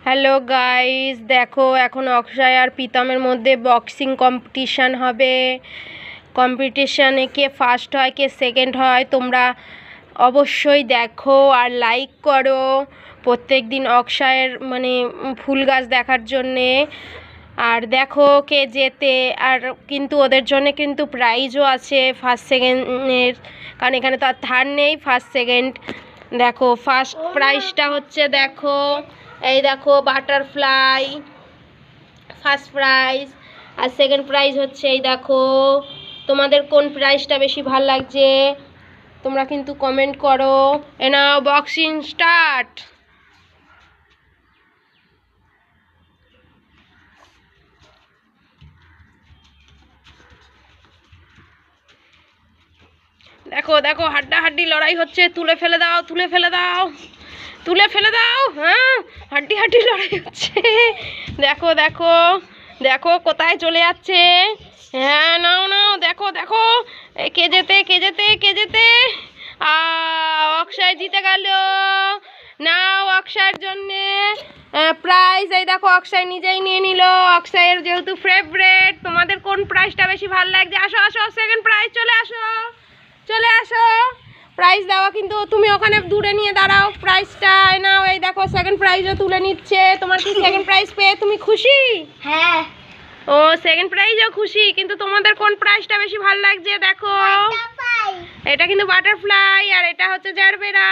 Hello guys, দেখো এখন অক্ষয় আর প্রীতমের মধ্যে বক্সিং কম্পিটিশান হবে। কম্পিটিশানে কে ফার্স্ট হয় কে সেকেন্ড হয় তোমরা অবশ্যই দেখো আর লাইক করো প্রত্যেক দিন অক্ষয়ের ফুল গাছ দেখার জন্যে। আর দেখো কে জেতে, আর কিন্তু ওদের জন্য কিন্তু প্রাইজও আছে ফার্স্ট সেকেন্ডের, কারণ এখানে তো আর থার্ড নেই, ফার্স্ট সেকেন্ড। দেখো ফার্স্ট প্রাইজটা হচ্ছে, দেখো এই দেখো বাটারফ্লাই ফার্স্ট প্রাইজ, আর সেকেন্ড প্রাইজ হচ্ছে এই দেখো। তোমাদের কোন প্রাইজটা বেশি ভাল লাগছে তোমরা কিন্তু কমেন্ট করো। এ নাও বক্সিং স্টার্ট। দেখো দেখো হাড্ডাহাড্ডি লড়াই হচ্ছে, তুলে ফেলে দাও তুলে ফেলে দাও তুলে ফেলে দাও। হ্যাঁ, হাড্ডি লড়াই হচ্ছে। দেখো দেখো দেখো কোথায় চলে যাচ্ছে। হ্যাঁ, নাও নাও, দেখো দেখো কে যেতে কে যেতে কে যেতে। অক্ষয় জিতে গেল। নাও অক্ষয়ের জন্যে প্রাইজ, এই দেখো অক্ষয় নিজেই নিয়ে নিল। অক্ষয়ের যেহেতু ফেভারিট। তোমাদের কোন প্রাইজটা বেশি ভালো লাগছে? আসো আসো, সেকেন্ড প্রাইজ চলে আসো চলে আসো। প্রাইজ দেওয়া কিন্তু তুমি ওখানে দূরে নিয়ে দাঁড়াও। প্রাইজটা নাও, এই দেখো সেকেন্ড প্রাইজও তুলে নিচ্ছে। তোমার কি সেকেন্ড প্রাইজ পেয়ে তুমি খুশি? হ্যাঁ। ও সেকেন্ড প্রাইজও খুশি, কিন্তু তোমাদের কোন প্রাইজটা বেশি ভালো লাগছে? দেখো এটা কিন্তু বাটারফ্লাই আর এটা হচ্ছে জারবেরা।